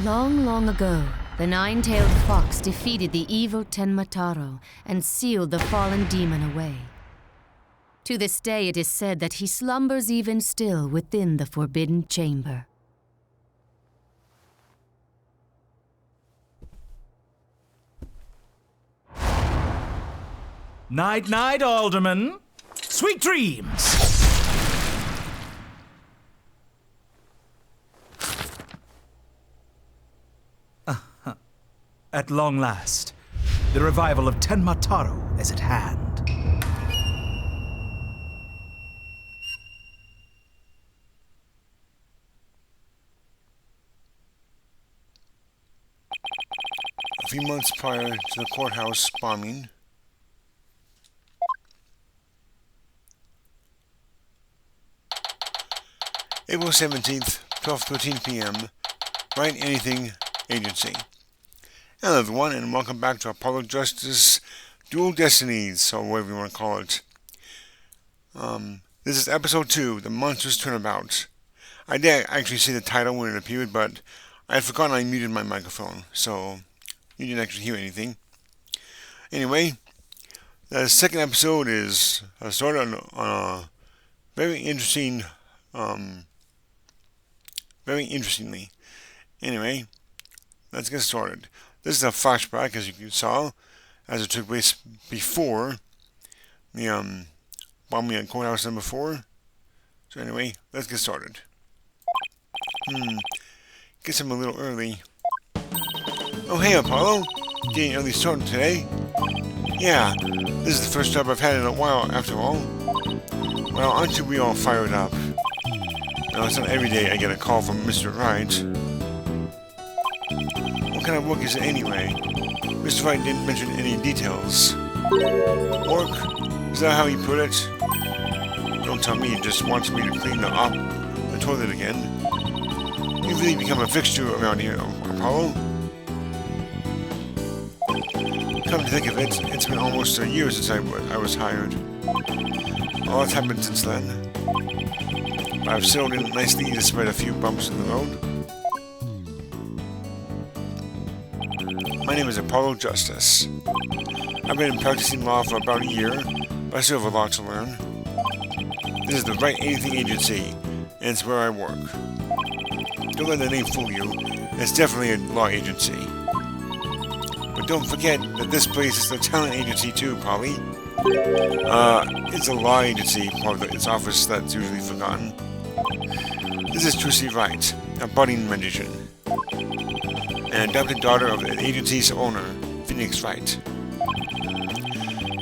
Long, long ago, the nine-tailed fox defeated the evil Tenmataro and sealed the fallen demon away. To this day, it is said that he slumbers even still within the forbidden chamber. Night-night, Alderman. Sweet dreams. At long last, the revival of Tenmataro is at hand. A few months prior to the courthouse bombing, April 17th, 12:13 p.m., Right Anything Agency. Hello everyone, and welcome back to Apollo Justice Dual Destinies, or whatever you want to call it. This is episode 2, the Monstrous Turnabout. I did actually see the title when it appeared, but I had forgotten I muted my microphone, so you didn't actually hear anything. Anyway, the second episode is started on a very interestingly. Anyway, let's get started. This is a flashback, as you saw, as it took place before the bombing at courthouse number 4. So anyway, let's get started. Guess I'm a little early. Oh hey Apollo, getting an early start today. Yeah, this is the first job I've had in a while after all. Well, aren't we all fired up? Now, it's not every day I get a call from Mr. Wright. What kind of work is it anyway? Mr. Wright didn't mention any details. Work? Is that how you put it? Don't tell me he just wants me to clean the toilet again. You've really become a fixture around here, Apollo. Come to think of it, it's been almost a year since I was hired. A lot's happened since then. But I've settled in nicely despite a few bumps in the road. My name is Apollo Justice. I've been practicing law for about a year, but I still have a lot to learn. This is the Right Anything Agency, and it's where I work. Don't let the name fool you, it's definitely a law agency. But don't forget that this place is the talent agency too, Polly. It's a law agency, part of its office that's usually forgotten. This is Tracy Wright, a budding magician, and adopted daughter of the agency's owner, Phoenix Wright.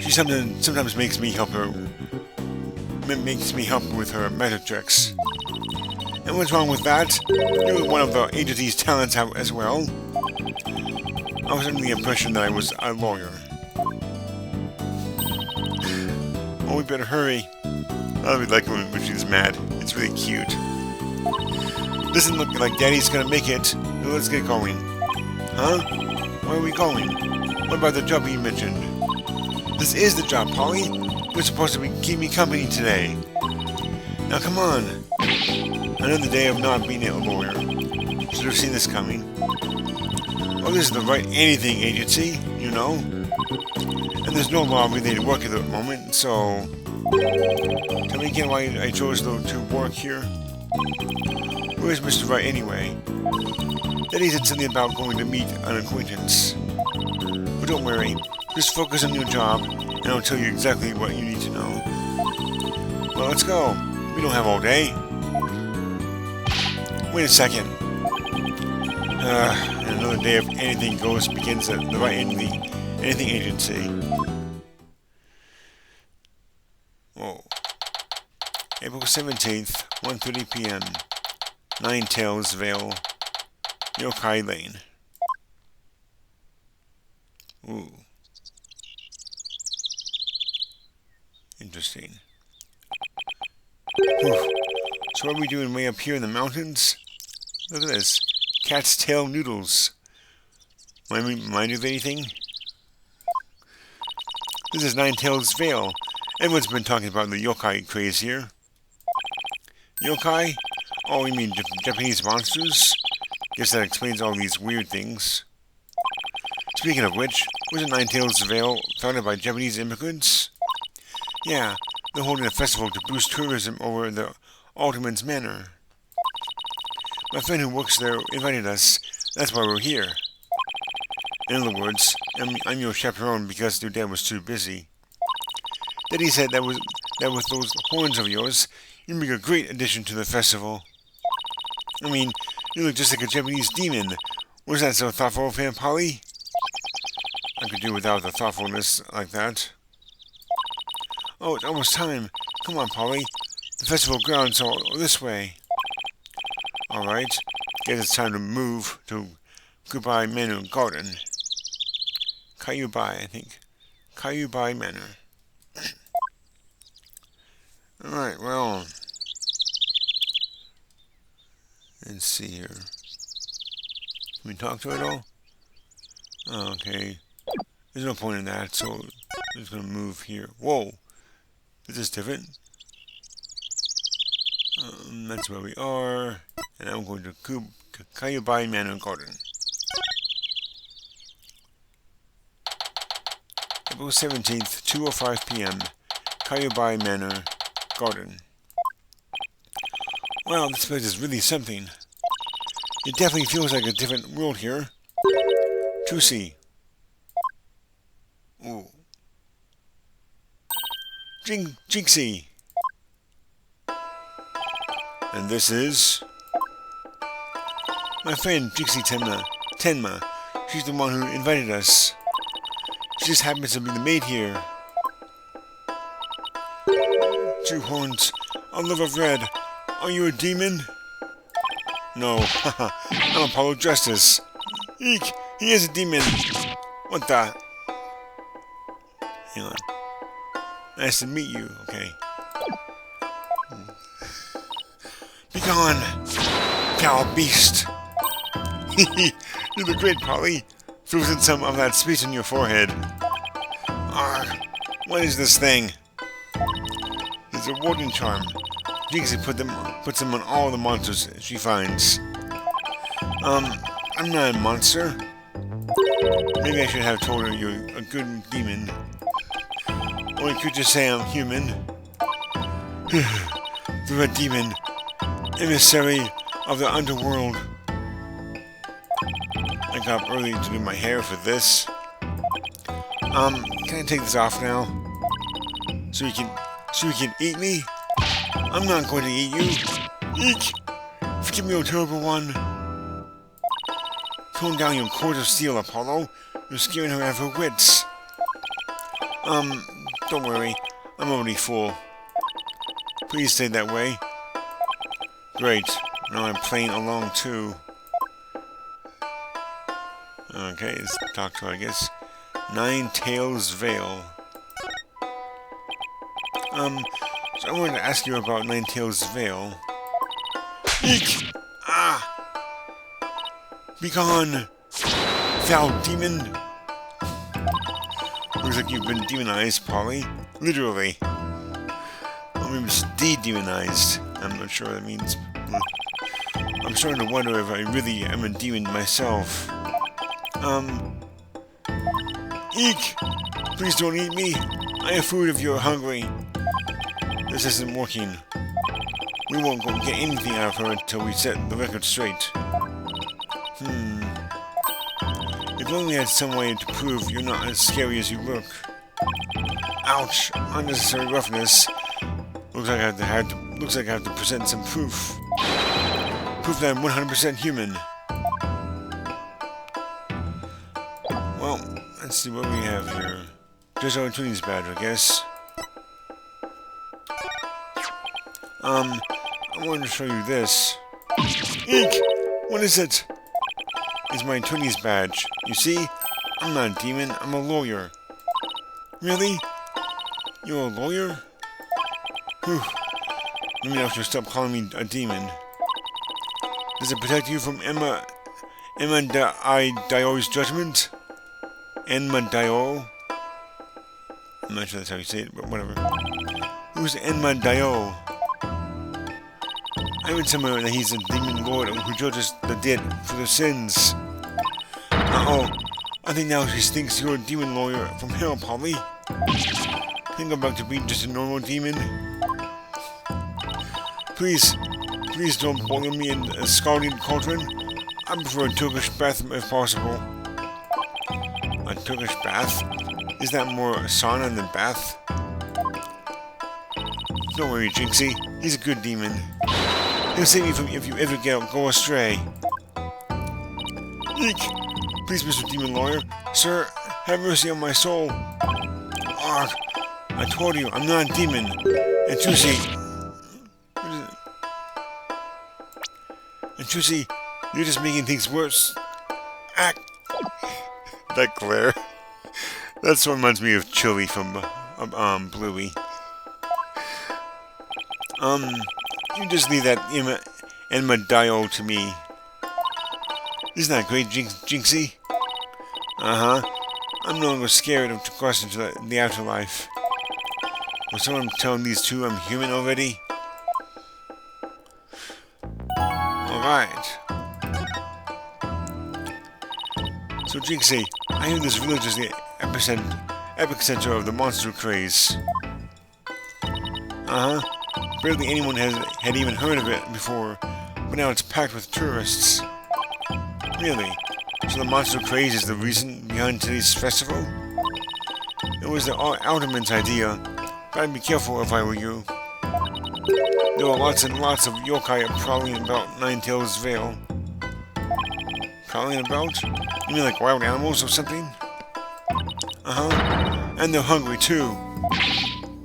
She sometimes makes me help her with her magic tricks. And what's wrong with that? You're one of the agency's talents as well. I was under the impression that I was a lawyer. Oh, we better hurry. I really like when she's mad. It's really cute. Doesn't look like Daddy's gonna make it. So let's get going. Huh? Where are we going? What about the job you mentioned? This is the job, Polly. You're supposed to keep me company today. Now come on. Another day of not being a lawyer. Should have seen this coming. Oh, this is the Right Anything Agency, you know. And there's no law-related work at the moment, so... Tell me again why I chose to work here. Where's Mr. Wright anyway? Daddy said something about going to meet an acquaintance. But don't worry, just focus on your job, and I'll tell you exactly what you need to know. Well, let's go. We don't have all day. Wait a second. And another day of anything goes begins at the Right Anything Agency. Whoa. April 17th, 1:30 p.m. Nine Tails Vale, Yokai Lane. Ooh. Interesting. Whew. So what are we doing way up here in the mountains? Look at this. Cat's tail noodles. Remind you of anything? This is Nine Tails Vale. Everyone's been talking about the yokai craze here. Yokai? Oh, you mean Japanese monsters? Guess that explains all these weird things. Speaking of which, wasn't Ninetales Vale founded by Japanese immigrants? Yeah, they're holding a festival to boost tourism over the Alderman's Manor. My friend who works there invited us. That's why we're here. In other words, I'm your chaperone because your dad was too busy. Daddy said that with those horns of yours, you'd make a great addition to the festival. I mean, you look just like a Japanese demon. Was that so thoughtful of him, Polly? I could do without the thoughtfulness like that. Oh, it's almost time. Come on, Polly. The festival grounds are this way. Alright. Guess it's time to move to Goodbye Manor Garden. Kayubai, I think. Kayubai Manor. Alright, well. Let's see here. Can we talk to it all? Oh, okay. There's no point in that, so I'm just gonna move here. Whoa! This is different. That's where we are. And I'm going to Kayubai Manor Garden. April 17th, 2:05 p.m. Kayubai Manor Garden. Wow, this place is really something. It definitely feels like a different world here. To see. Ooh. Jinxie. And this is my friend Jinxie Tenma. She's the one who invited us. She just happens to be the maid here. 2 horns, a love of red. Are you a demon? No, haha, I'm Apollo Justice. Eek, he is a demon. What the? Hang on. Nice to meet you, okay. Be gone, foul beast. You look great, Polly. Frozen some of that speech on your forehead. Arg, what is this thing? It's a warding charm. Jinxie puts them on all the monsters she finds. I'm not a monster. Maybe I should have told her you're a good demon. Or you could just say I'm human. The red demon, emissary of the underworld. I got up early to do my hair for this. Can I take this off now? So you can eat me? I'm not going to eat you. Eek! Forgive me, O terrible one. Tone down your cord of steel, Apollo. You're scaring her out of her wits. Don't worry. I'm already full. Please stay that way. Great. Now I'm playing along too. Okay, let's talk to her, I guess. Ninetales Vale. So I wanted to ask you about Ninetales Vale. Eek! Ah! Be gone, foul demon! Looks like you've been demonized, Polly. Literally. Or maybe it's de-demonized. I'm not sure what that means. I'm starting to wonder if I really am a demon myself. Eek! Please don't eat me. I have food if you're hungry. This isn't working. We won't go get anything out of her until we set the record straight. If only I had some way to prove you're not as scary as you look. Ouch! Unnecessary roughness. Looks like I have to present some proof. Proof that I'm 100% human. Well, let's see what we have here. Just our Twinnies badge, I guess. I wanted to show you this. Eek! What is it? It's my Twinnies badge. You see? I'm not a demon, I'm a lawyer. Really? You're a lawyer? Whew. Maybe I should stop calling me a demon. Does it protect you from Emma Dio's judgment? Enma Dio? I'm not sure that's how you say it, but whatever. Who's Enma Dio? I read somewhere that he's a demon lord who judges the dead for their sins. Uh-oh. I think now she thinks you're a demon lawyer from hell, Polly. Think I'm about to be just a normal demon? Please don't boil me in a scalding cauldron. I prefer a Turkish bath if possible. A Turkish bath? Is that more sauna than bath? Don't worry, Jinxie. He's a good demon. He'll save you from if you ever go astray. Eek! Please, Mr. Demon Lawyer. Sir, have mercy on my soul. Arg! I told you, I'm not a demon. And Chusi, you're just making things worse. Act! That glare. That sort of reminds me of Chili from, Bluey. You just leave that Enma to me. Isn't that great, Jinxie? Uh-huh. I'm no longer scared of crossing into the afterlife. Was someone telling these two I'm human already? Alright. So, Jinxie, I hear this village is the epicenter of the monster craze. Uh-huh. Barely anyone had even heard of it before, but now it's packed with tourists. Really? So the monster craze is the reason behind today's festival? It was the Alderman's idea, but I'd be careful if I were you. There were lots and lots of yokai prowling about Ninetales Vale. Prowling about? You mean like wild animals or something? Uh-huh. And they're hungry too.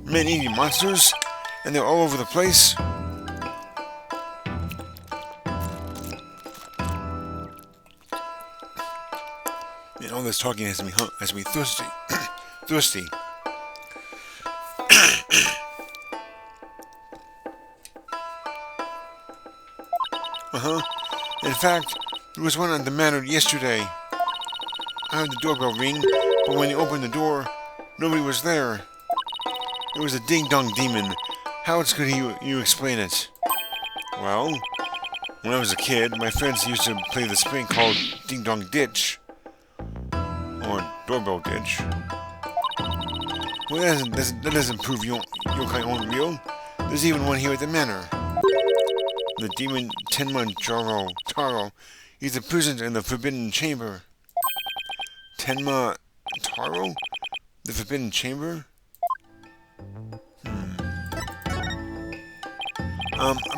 Man-eating monsters? And they're all over the place? And all this talking has me thirsty. Thirsty. Uh-huh. In fact, there was one at the manor yesterday. I heard the doorbell ring, but when you opened the door, nobody was there. It was a ding-dong demon. How else could you explain it? Well, when I was a kid, my friends used to play this game called Ding Dong Ditch. Or Doorbell Ditch. Well, that doesn't prove yokai aren't real. There's even one here at the manor. The demon Tenma Taro. He's a prisoner in the Forbidden Chamber. Tenma Taro? The Forbidden Chamber?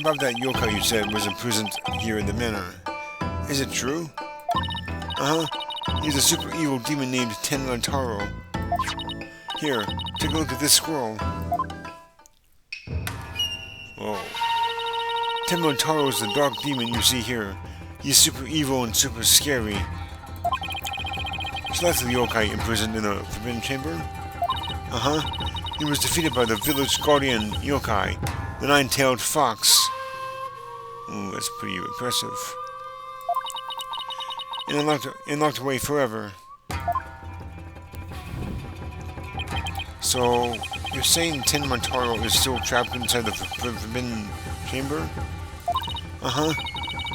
About that yokai you said was imprisoned here in the manor. Is it true? Uh-huh. He's a super evil demon named Tenma Taro. Here, take a look at this scroll. Whoa. Tenma Taro is the dark demon you see here. He's super evil and super scary. So that's the yokai imprisoned in the Forbidden Chamber? Uh-huh. He was defeated by the village guardian yokai, the nine-tailed fox. Ooh, that's pretty impressive. And locked away forever. So, you're saying Tenma Taro is still trapped inside the Forbidden Chamber? Uh-huh.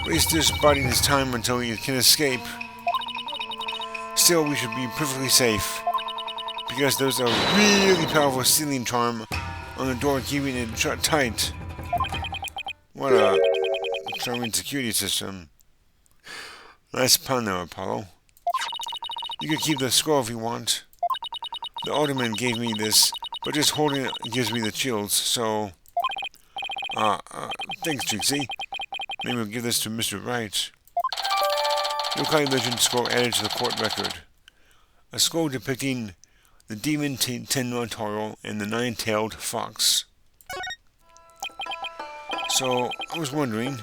But he's just biding his time until he can escape. Still, we should be perfectly safe. Because there's a really powerful sealing charm on the door keeping it shut tight. What a charming security system. Nice pun there, Apollo. You can keep the scroll if you want. The alderman gave me this, but just holding it gives me the chills, so... thanks, Jinxie. Maybe we'll give this to Mr. Wright. Yokai legend scroll added to the court record. A scroll depicting the demon Tenma Taro and the nine-tailed fox. So, I was wondering,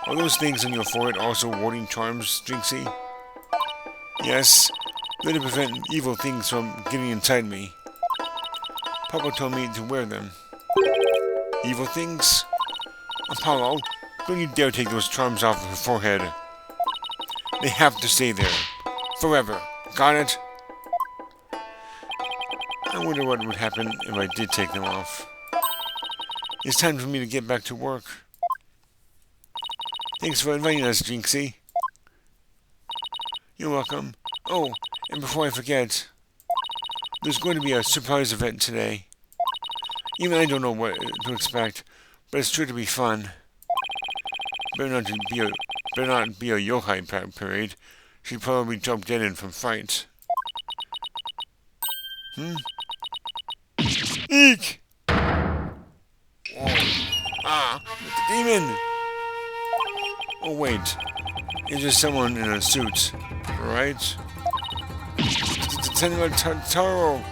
are those things on your forehead also warding charms, Jinxie? Yes, they're to prevent evil things from getting inside me. Papa told me to wear them. Evil things? Apollo, don't you dare take those charms off of her forehead. They have to stay there. Forever. Got it? I wonder what would happen if I did take them off. It's time for me to get back to work. Thanks for inviting us, Jinxie. You're welcome. Oh, and before I forget, there's going to be a surprise event today. Even I don't know what to expect, but it's sure to be fun. Better not be a yokai parade. She'd probably jump dead in from fright. Eek! Oh. Ah, it's a demon! Oh wait, it's just someone in a suit, right? It's Tenmataro!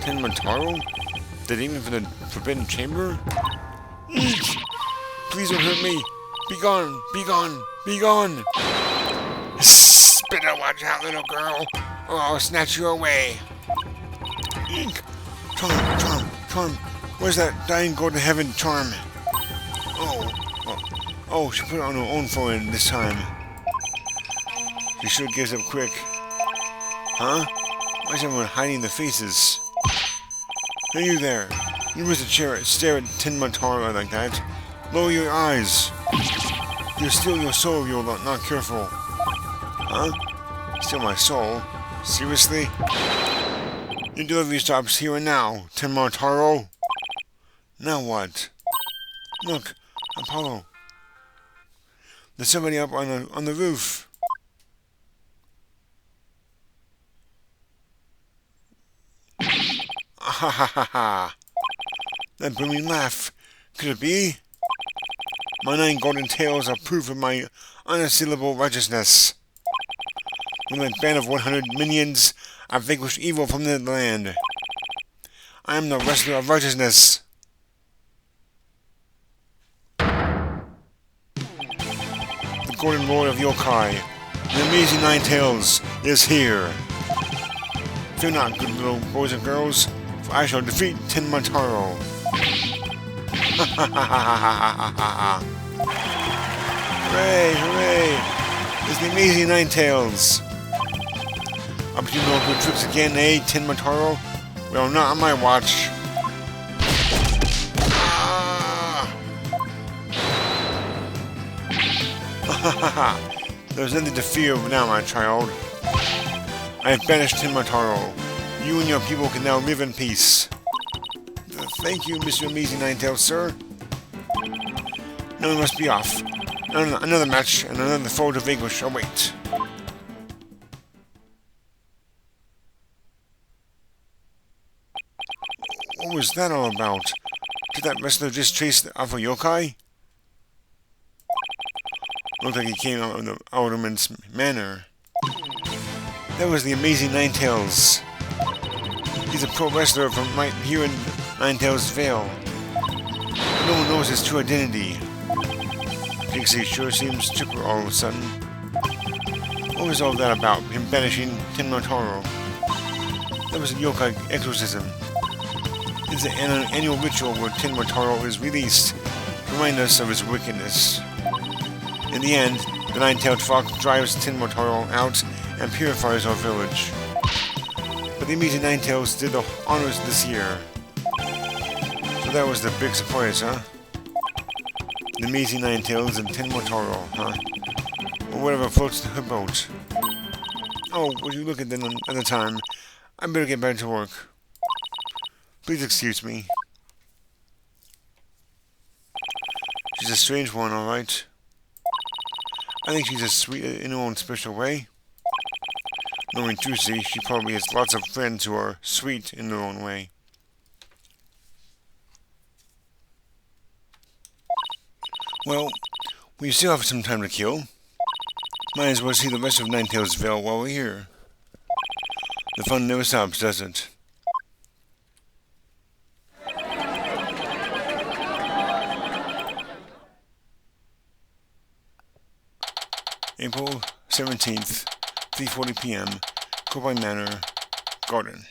Tenmataro? The demon from the Forbidden Chamber? Eek! Please don't hurt me! Be gone! Be gone! Be gone! Better watch out, little girl, or I'll snatch you away. Eek! Charm! Where's that dying go to heaven charm? Oh, she put it on her own phone this time. She sure gives up quick. Huh? Why is everyone hiding their faces? Hey, you there. You must stare at Tenmataro like that. Lower your eyes. You'll steal your soul if you're not careful. Huh? Steal my soul? Seriously? Your delivery stops here and now, Tenmataro. Now what? Look, Apollo. There's somebody up on the roof. Ha ha ha ha! That booming laugh. Could it be? My 9 golden tails are proof of my unassailable righteousness. With my band of 100 minions, I vanquish evil from the land. I am the wrestler of righteousness. The golden lord of yokai, the amazing 9 tails, is here. Fear not, good little boys and girls, for I shall defeat Tenmataro. Ha ha ha ha ha ha! Hooray! Hooray! It's the amazing 9 tails. Up to no good tricks again, eh, Tenmataro? Well, not on my watch. Ah! There's nothing to fear now, my child. I have banished Tenmataro. You and your people can now live in peace. Thank you, Mr. Amazing 9 tails, sir. Now we must be off. Another match and another foe to vanquish await. What was that all about? Did that wrestler just chase off a yokai? Looked like he came out of the Alderman's manor. That was the amazing 9 tails. He's a pro wrestler from right here in 9 Tails Vale. But no one knows his true identity. Jinxie sure seems chipper all of a sudden. What was all that about, him banishing Tenmataro? That was a yokai exorcism. It's an annual ritual where Tenmataro is released to remind us of his wickedness. In the end, the 9-tailed fox drives Tenmataro out and purifies our village. But the amazing 9 tails did the honors this year. So that was the big surprise, huh? The amazing 9 tails and Tenmataro, huh? Or whatever floats her boat. Oh, would you look at the time? I better get back to work. Please excuse me. She's a strange one, alright. I think she's a sweet in her own special way. Knowing Juicy, she probably has lots of friends who are sweet in their own way. Well, we still have some time to kill. Might as well see the rest of 9 Tails Vale while we're here. The fun never stops, does it? April 17th, 3:40 p.m., Corbine Manor, Garden.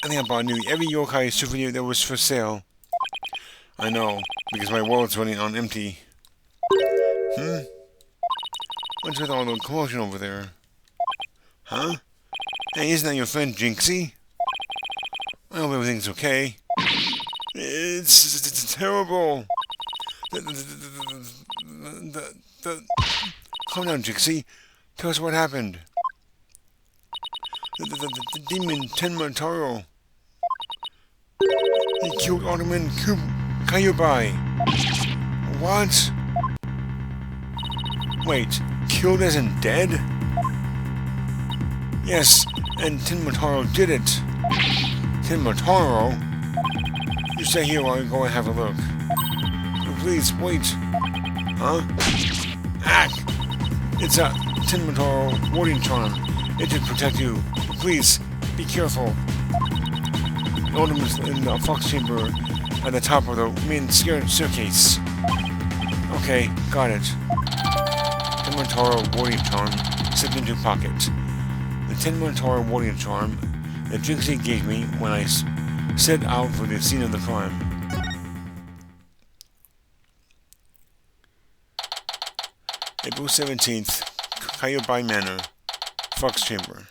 I think I bought nearly every yokai souvenir that was for sale. I know, because my wallet's running on empty. What's with all the commotion over there? Huh? Hey, isn't that your friend Jinxie? I hope everything's okay. It's terrible. The Calm down, Jixie. Tell us what happened. The demon Tenmataro. He killed Alderman Kayubai. What? Wait, killed as in dead? Yes, and Tenmataro did it. Tenmataro? You stay here while I go and have a look. Please, wait. Huh? Ah! It's a Tenmataro warding charm. It should protect you. Please, be careful. The Alderman's in the fox chamber at the top of the main staircase. Okay, got it. Tenmataro warding charm slipped into pocket. The Tenmataro warding charm that Jinxie gave me when I set out for the scene of the crime. April 17th, Kayobai Manor, Fox Chamber.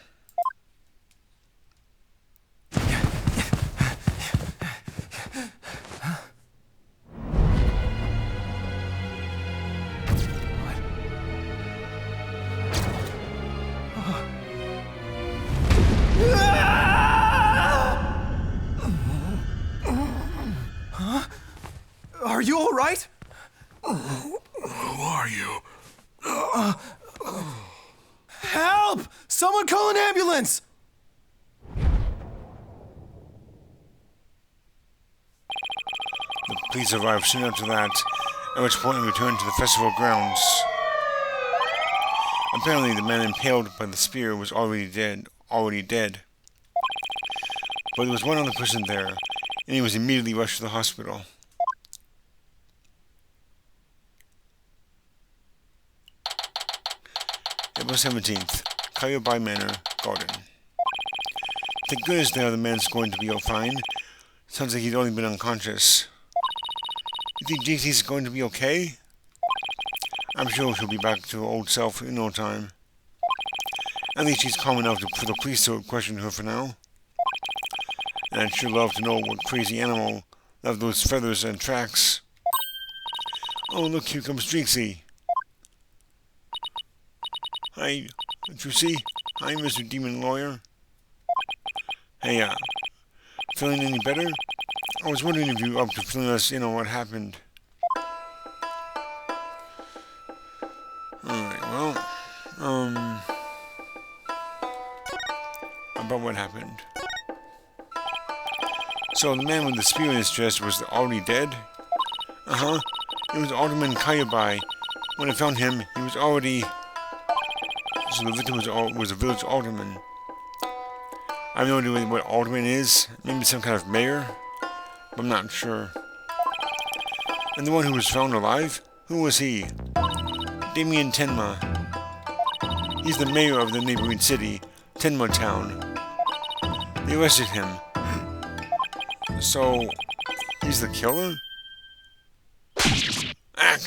Are you all right? Who are you? Help! Someone call an ambulance! The police arrived soon after that, at which point we returned to the festival grounds. Apparently, the man impaled by the spear was already dead. But there was one other person there, and he was immediately rushed to the hospital. April 17th, Kayobai Manor, Garden. Thank goodness now the man's going to be all fine. Sounds like he'd only been unconscious. You think JC's going to be okay? I'm sure she'll be back to her old self in no time. At least she's calm enough for the police to question her for now. And I'd sure love to know what crazy animal left those feathers and tracks. Oh, look, here comes Jinxie. Hi, did you see? Hi, Mr. Demon Lawyer. Hey, feeling any better? I was wondering if you were up to filling us in on what happened. Alright, well, about what happened. So the man with the spear in his chest was already dead? Uh-huh. It was Alderman Kayabai. When I found him, he was already... So the victim was a village alderman. I have no idea what alderman is. Maybe some kind of mayor? But I'm not sure. And the one who was found alive? Who was he? Damien Tenma. He's the mayor of the neighboring city, Tenma Town. They arrested him. So, he's the killer? Ack!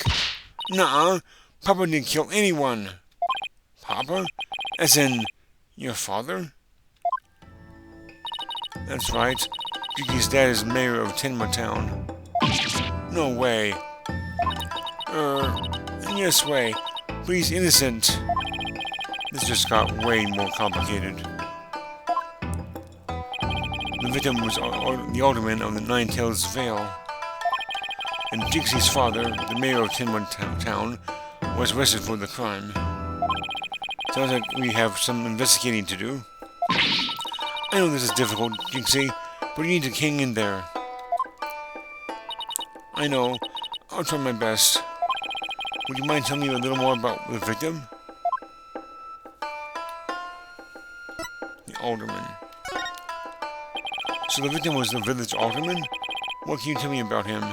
Nuh-uh! Papa didn't kill anyone! Papa? As in, your father? That's right. Yuki's dad is mayor of Tenma Town. No way. Yes way. Please, innocent. This just got way more complicated. The victim was the alderman of the Nine Tails Vale. And Dixie's father, the mayor of Tenma Town, was arrested for the crime. Sounds like we have some investigating to do. I know this is difficult, Jinxie, but you need to hang in there. I know. I'll try my best. Would you mind telling me a little more about the victim? The alderman. So the victim was the village alderman? What can you tell me about him?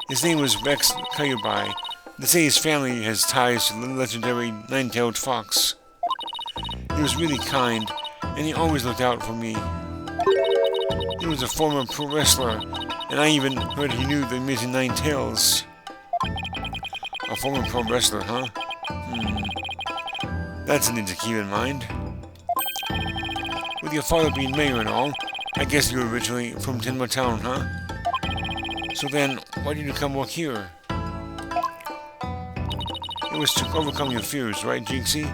His name was Rex Kayubai. They say his family has ties to the legendary nine-tailed fox. He was really kind, and he always looked out for me. He was a former pro wrestler, and I even heard he knew the amazing Nine Tails. A former pro wrestler, huh? That's something to keep in mind. With your father being mayor and all, I guess you were originally from Tenma Town, huh? So then, why did you come walk here? It was to overcome your fears, right, Jinxie?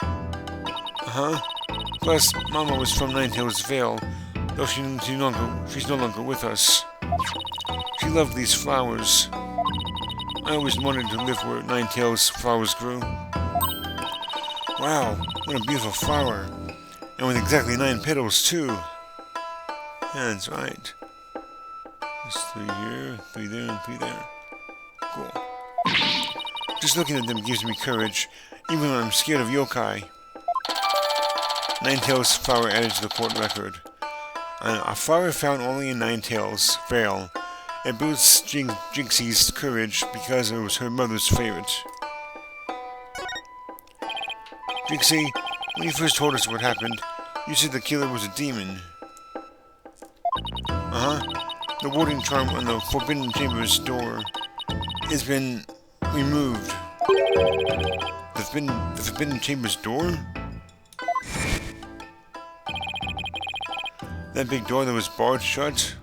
Uh-huh. Plus, Mama was from Ninetales Vale, though she's no longer with us. She loved these flowers. I always wanted to live where Ninetales flowers grew. Wow, what a beautiful flower. And with exactly 9 petals, too. Yeah, that's right. There's 3 here, 3 there, and 3 there. Cool. Just looking at them gives me courage, even when I'm scared of yokai. Ninetales flower added to the court record. A flower found only in Ninetales Vale. It boosts Jinxie's courage because it was her mother's favorite. Jinxie, when you first told us what happened, you said the killer was a demon. Uh-huh. The warding charm on the Forbidden Chamber's door has been removed. The Forbidden Chamber's door? That big door that was barred shut?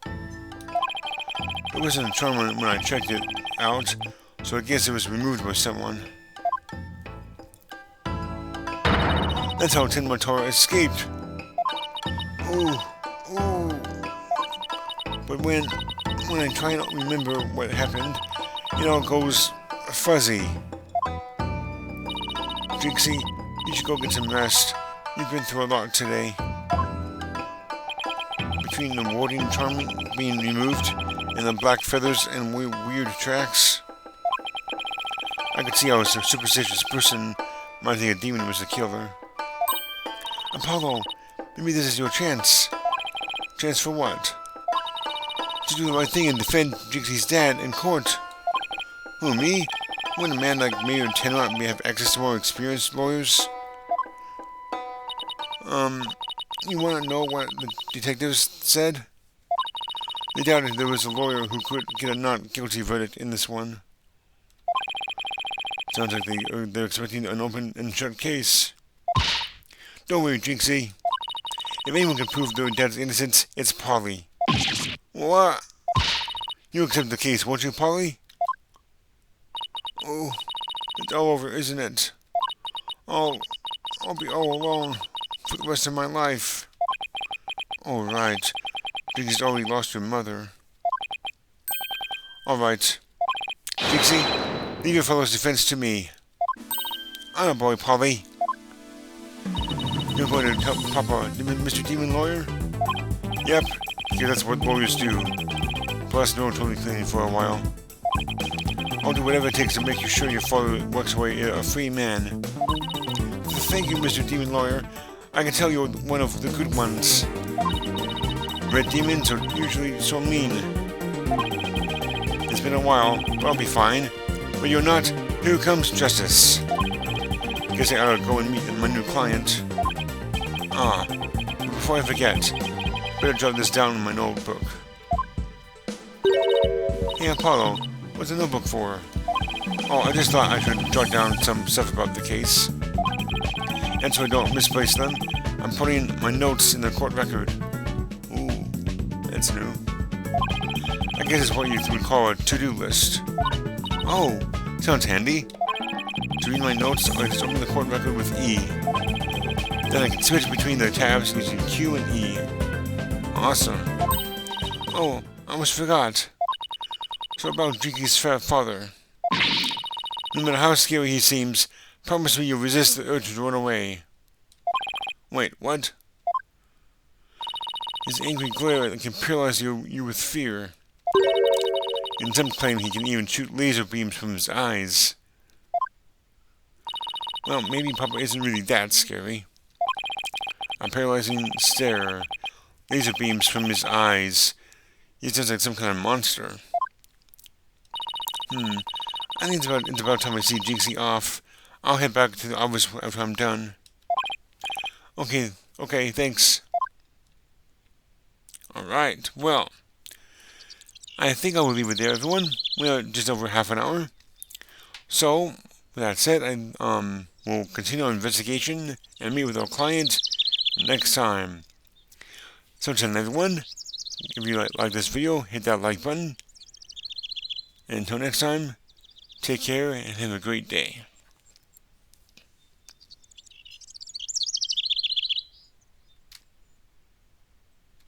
It wasn't a charm when I checked it out, so I guess it was removed by someone. That's how Tenmatara escaped. Ooh, ooh. But when I try to remember what happened, it all goes fuzzy. Jinxie, you should go get some rest. You've been through a lot today. Between the warding charm being removed and the black feathers and weird tracks, I could see how a superstitious person might think a demon was the killer. Apollo, maybe this is your chance. Chance for what? To do the right thing and defend Jinxie's dad in court. Who, me? Wouldn't a man like me or Tenma have access to more experienced lawyers? You want to know what the detectives said? They doubted there was a lawyer who could get a not guilty verdict in this one. Sounds like they're expecting an open and shut case. Don't worry, Jinxie. If anyone can prove their dad's innocence, it's Polly. What? You accept the case, won't you, Polly? Oh, it's all over, isn't it? I'll be all alone for the rest of my life. All right. Jinxie's already lost her mother. All right. Jinxie, leave your fellow's defense to me. I'm a boy, Polly. You're going to tell Papa, Mr. Demon Lawyer? Yep, because that's what lawyers do. Plus, no totally cleaning for a while. I'll do whatever it takes to make you sure your father walks away a free man. Thank you, Mr. Demon Lawyer. I can tell you're one of the good ones. Red demons are usually so mean. It's been a while, but I'll be fine. But you're not. Here comes justice. Guess I ought to go and meet my new client. Before I forget, better jot this down in my notebook. Hey, Apollo, what's the notebook for? Oh, I just thought I should jot down some stuff about the case. And so I don't misplace them, I'm putting my notes in the court record. Ooh, that's new. I guess it's what you would call a to-do list. Oh, sounds handy. To read my notes, I just open the court record with E. Then I can switch between the tabs using Q and E. Awesome. Oh, I almost forgot. So about Jinxie's father. No matter how scary he seems, promise me you'll resist the urge to run away. Wait, what? His angry glare can paralyze you with fear. And some claim he can even shoot laser beams from his eyes. Well, maybe Papa isn't really that scary. A paralyzing stare. Laser beams from his eyes. He sounds like some kind of monster. I think it's about time I see Jinxie off. I'll head back to the office after I'm done. Okay, thanks. Alright, well. I think I will leave it there, everyone. We are just over half an hour. So, with that said, we'll continue our investigation and meet with our client next time. So, until then, everyone, If you like this video, hit that like button. And until next time, take care and have a great day.